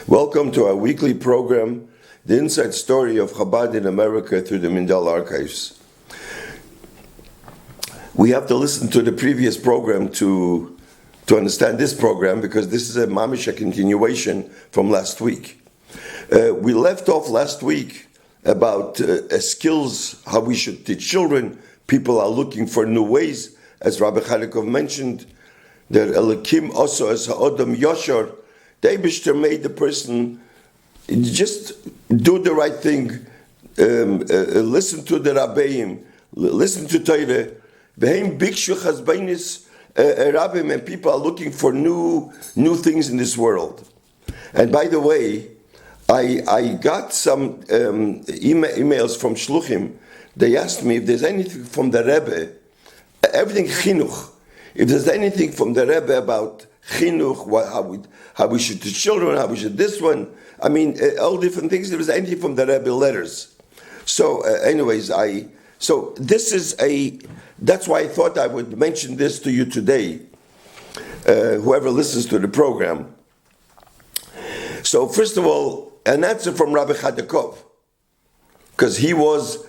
Welcome to our weekly program, The Inside Story of Chabad in America through the Mindel Archives. We have to listen to the previous program to understand this program because this is a mamish continuation from last week. We left off last week about skills, how we should teach children. People are looking for new ways, as Rabbi Chalikov mentioned, that Elokim also as Ha'odam Yashar, the Eibishter made the person just do the right thing, listen to the Rabbeim, listen to Torah. Behem bikshu chazbainis Rabbim, and people are looking for new things in this world. And by the way, I got some emails from Shluchim. They asked me if there's anything from the Rebbe, everything chinuch, if there's anything from the Rebbe about chinuch, how we should teach children, how we should this one. I mean, all different things. There was anything from the Rebbe letters. So, that's why I thought I would mention this to you today. Whoever listens to the program. So, first of all, an answer from Rabbi Chadakov, because he was,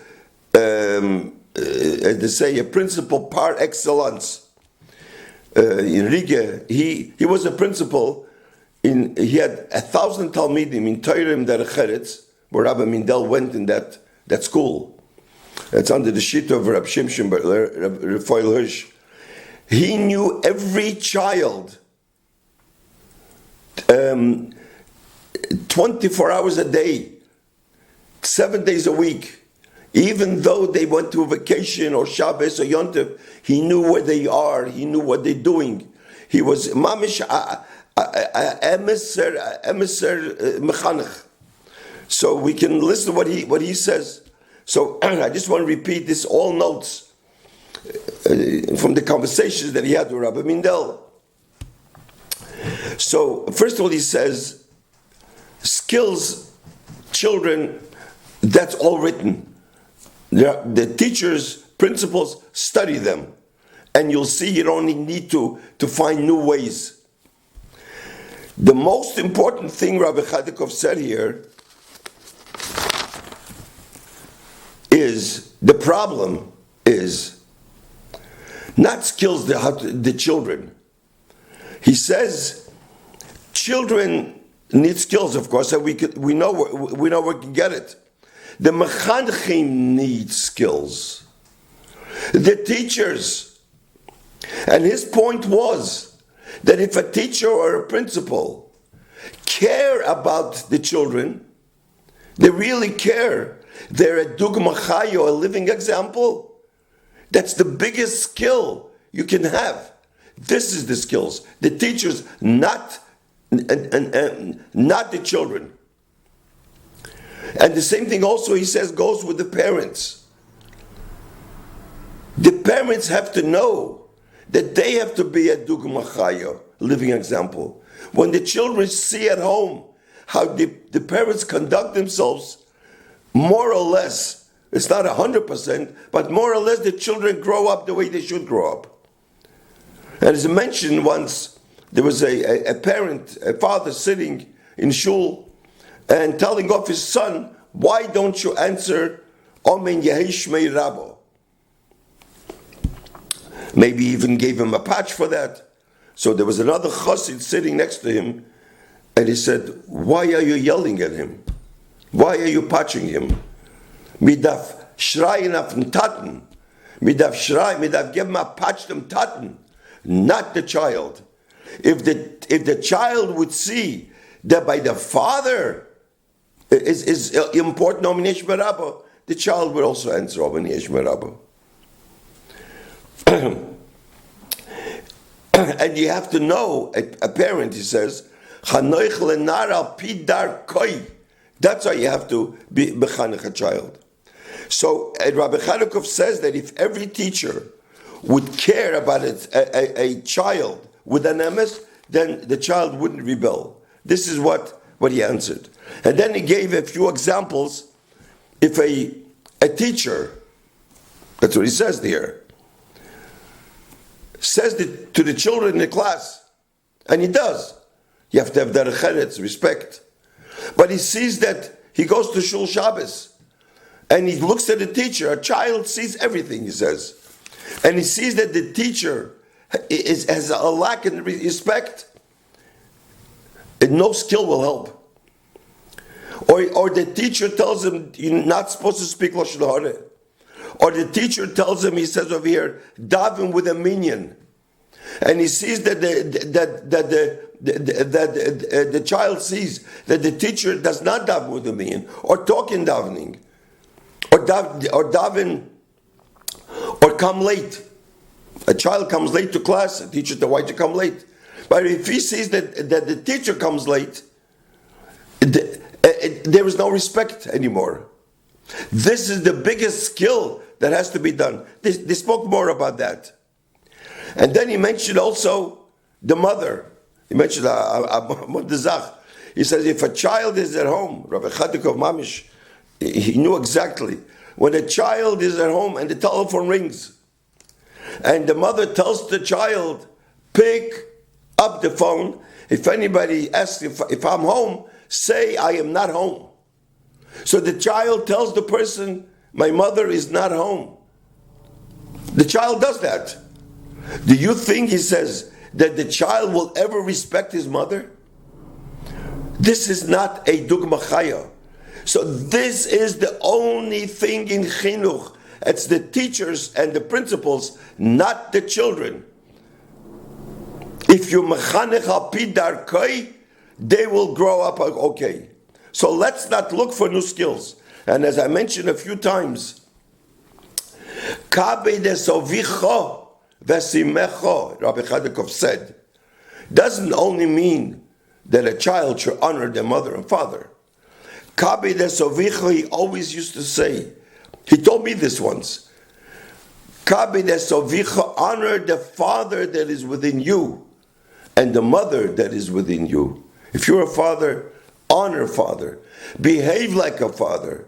they say, a principal par excellence. In Riga, he was a principal. He had 1,000 talmidim in Torah Derech, where Rabbi Mindel went in that school. It's under the sheet of Rabbi Shimshon Rafael Hirsch. He knew every child 24 hours a day, 7 days a week. Even though they went to a vacation or Shabbos or Yontif, he knew where they are, he knew what they're doing. He was mamish emissary mechanech. So we can listen to what he says. So I just want to repeat this, all notes from the conversations that he had with Rabbi Mindel. So first of all, he says, skills, children, that's all written. The teachers, principals, study them. And you'll see you don't need to find new ways. The most important thing Rabbi Chadikov said here is, the problem is not skills the children. He says children need skills, of course, and we know we can get it. The mechanchim need skills. The teachers. And his point was that if a teacher or a principal care about the children, they really care, they're a dugma chayo, a living example, that's the biggest skill you can have. This is the skills. The teachers, not the children. And the same thing also, he says, goes with the parents. The parents have to know that they have to be a dugma chaya, living example. When the children see at home how the parents conduct themselves, more or less, it's not 100%, but more or less the children grow up the way they should grow up. And as I mentioned once, there was a parent, a father sitting in shul, and telling off his son, why don't you answer Omen Yehi Shmei Rabo? Maybe even gave him a patch for that. So there was another chassid sitting next to him, and he said, why are you yelling at him? Why are you patching him? Midaf schreien auf den Taten. Midaf give him a patch them Taten, not the child. If the child would see that by the father is important Omen Yehi Shmei Rabo, the child would also answer Omen Yehi Shmei Rabo. And you have to know, a parent, he says, that's how you have to be mechanech a child. So Rabbi Chanukov says that if every teacher would care about a child with an emes, then the child wouldn't rebel. This is what he answered. And then he gave a few examples. If a teacher, that's what he says there, says to the children in the class, and he does, you have to have derech eretz, respect. But he sees that he goes to Shul Shabbos, and he looks at the teacher. A child sees everything, he says. And he sees that the teacher has a lack in respect, and no skill will help. Or the teacher tells him, you're not supposed to speak Lashon Hara. Or the teacher tells him, he says over here, daven with a minyan. And he sees that the child sees that the teacher does not daven with a minyan, or talk in davening, or daven, or come late. A child comes late to class, a teacher tells why to come late. But if he sees that the teacher comes late, there is no respect anymore. This is the biggest skill that has to be done. They spoke more about that. And then he mentioned also the mother. He mentioned the Zach. He says if a child is at home, Rabbi Chadikov Mamish, he knew exactly. When a child is at home and the telephone rings, and the mother tells the child, pick up the phone. If anybody asks if I'm home, say I am not home. So the child tells the person, my mother is not home. The child does that. Do you think, he says, that the child will ever respect his mother? This is not a dugma chaya. So this is the only thing in chinuch. It's the teachers and the principals, not the children. If you mechanech al pi darkei, they will grow up okay. So let's not look for new skills. And as I mentioned a few times, Kabe de sovicho vesimecho, Rabbi Chadikov said, doesn't only mean that a child should honor their mother and father. Kabe de sovicho, he always used to say, he told me this once, Kabe de sovicho, honor the father that is within you and the mother that is within you. If you're a father, honor father. Behave like a father.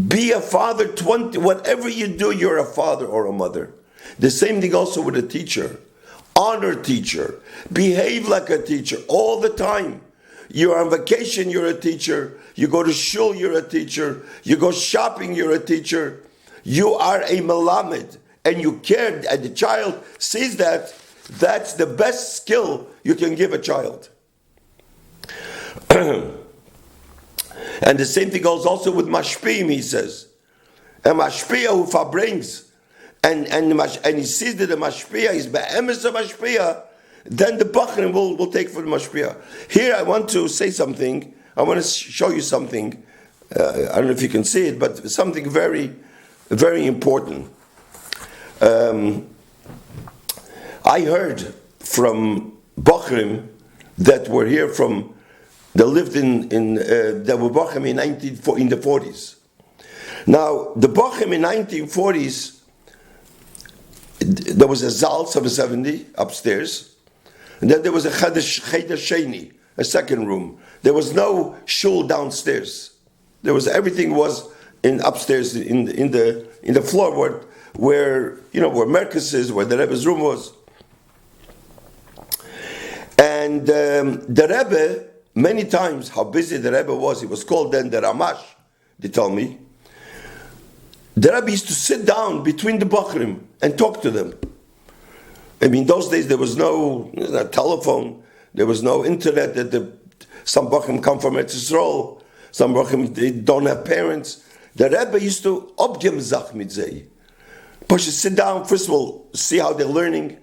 Be a father 20, whatever you do, you're a father or a mother. The same thing also with a teacher. Honor teacher. Behave like a teacher all the time. You're on vacation, you're a teacher. You go to shul, you're a teacher. You go shopping, you're a teacher. You are a melamed, and you care, and the child sees that. That's the best skill you can give a child. And the same thing goes also with mashpiyim, he says. A mashpiyah who fabrings, and he sees that the mashpiyah is be'emes a mashpiyah, then the bachrim will take for the mashpiyah. Here I want to say something. I want to show you something. I don't know if you can see it, but something very, very important. I heard from bachrim that were here from. They lived in the Bachim in the 40s. Now, the Bachim in 1940s, there was a Zal 770 upstairs, and then there was a Cheder Sheni, a second room. There was no shul downstairs. Everything was upstairs in the floor where Merkez is, where the Rebbe's room was, and the Rebbe. Many times, how busy the Rebbe was, he was called then the Ramash, they tell me. The Rebbe used to sit down between the Bachrim and talk to them. I mean, those days there was no telephone, there was no internet, some Bachrim come from Eretz Yisrael, some Bachrim they don't have parents. The Rebbe used to obgem zach mitzei. But you sit down, first of all, see how they're learning,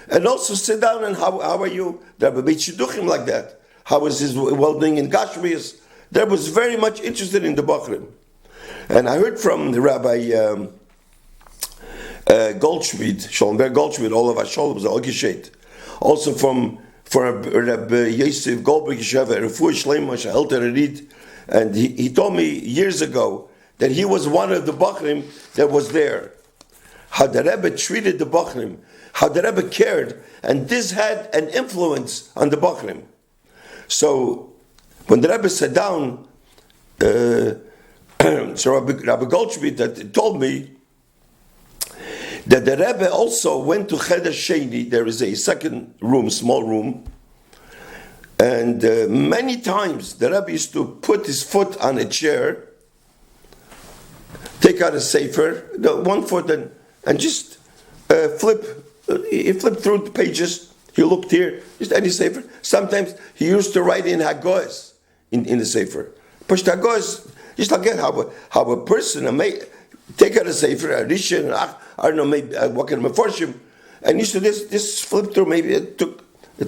and also sit down and how are you? The Rebbe made shidduchim like that. How was his well-being in Gashmias? That was very much interested in the Bachrim. And I heard from the Rabbi Goldschmidt, Schollenberg Goldschmidt, all of our Sholem, also from Rabbi Yosef Goldberg Yesheva, Refuah Shleima, Elter Erid, and he told me years ago that he was one of the Bachrim that was there. How the Rebbe treated the Bachrim, how the Rebbe cared, and this had an influence on the Bachrim. So, when the Rebbe sat down, so Rabbi Goldschmidt that told me that the Rebbe also went to Cheder Sheni. There is a second room, small room, And many times the Rabbi used to put his foot on a chair, take out a sefer, one foot, and just flip. He flipped through the pages. He looked here, just any sefer. Sometimes he used to write in Hagoyes in the sefer. But Hagoyes, just again how a person may take out a sefer, a rishon, I don't know, maybe what kind of meforshim, and used to just flip through. Maybe it took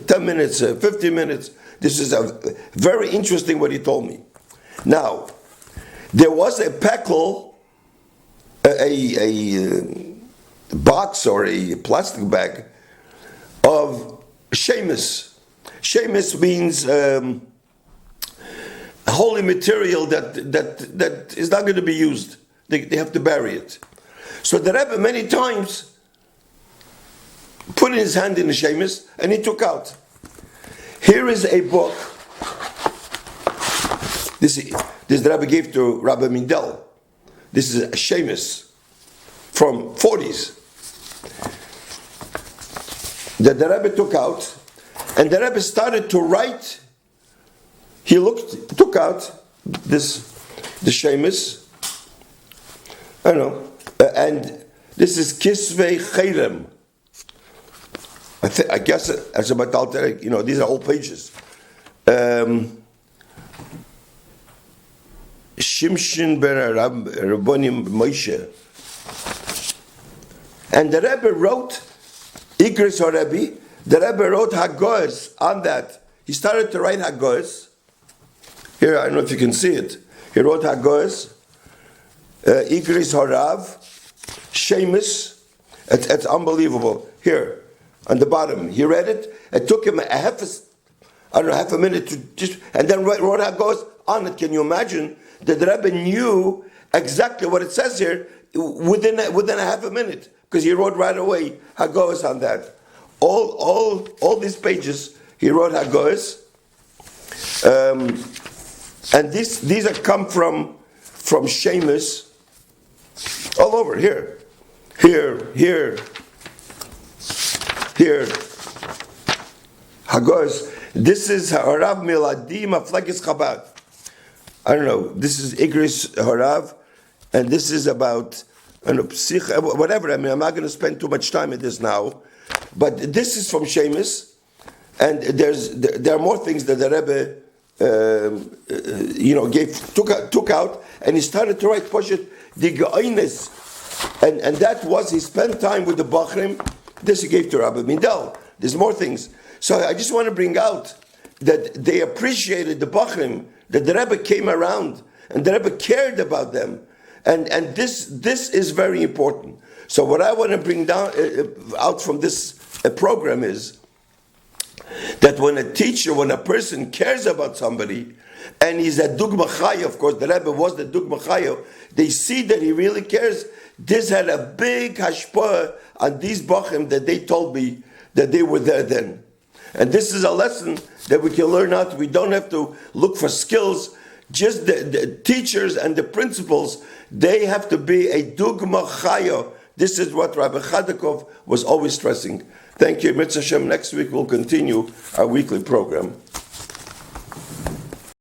10 minutes, 15 minutes. This is a very interesting what he told me. Now, there was a peckle, a box or a plastic bag of shemus. Shemus means holy material that is not going to be used. They have to bury it. So the Rebbe many times put his hand in the shemus and he took out. Here is a book. This the Rebbe gave to Rabbi Mindel. This is a shemus from 40s that the Rebbe took out, and the Rebbe started to write. He took out the shemus. I don't know, and this is Kisvei Cherem. I guess as a matalter, these are all pages. Shimshin ben Rabbonim Moshe, and the Rebbe wrote Igris Rabbi. The Rebbe wrote Hagoyes on that. He started to write Hagoyes. Here, I don't know if you can see it. He wrote Hagoyes, Igris Horav, Shemus. It's unbelievable. Here, on the bottom, he read it. It took him half a minute to just, and then wrote Hagoyes on it. Can you imagine that the Rebbe knew exactly what it says here within a half a minute, because he wrote right away Hagoyes on that. All these pages he wrote Hagoyes, and these are come from shemus all over here. Hagoyes. This is Harav Miladi Maflekes Chabad. I don't know. This is Igris Harav, and this is about whatever. I mean, I'm not going to spend too much time in this now, but this is from shemus, and there are more things that the Rebbe took out, and he started to write Poshet the Ge'oines, and that was he spent time with the Bachrim. This he gave to Rabbi Mindel. There's more things. So I just want to bring out that they appreciated the Bachrim, that the Rebbe came around and the Rebbe cared about them, and this is very important. So what I want to bring down out from this program is that when a person cares about somebody, and he's a Dugma Chaya, of course, the Rebbe was the Dugma Chaya, they see that he really cares. This had a big hashpah on these Bachrim that they told me that they were there then. And this is a lesson that we can learn out. We don't have to look for skills. Just the teachers and the principals, they have to be a Dugma Chaya. This is what Rabbi Chadakov was always stressing. Thank you, Mitzvah Hashem. Next week we'll continue our weekly program.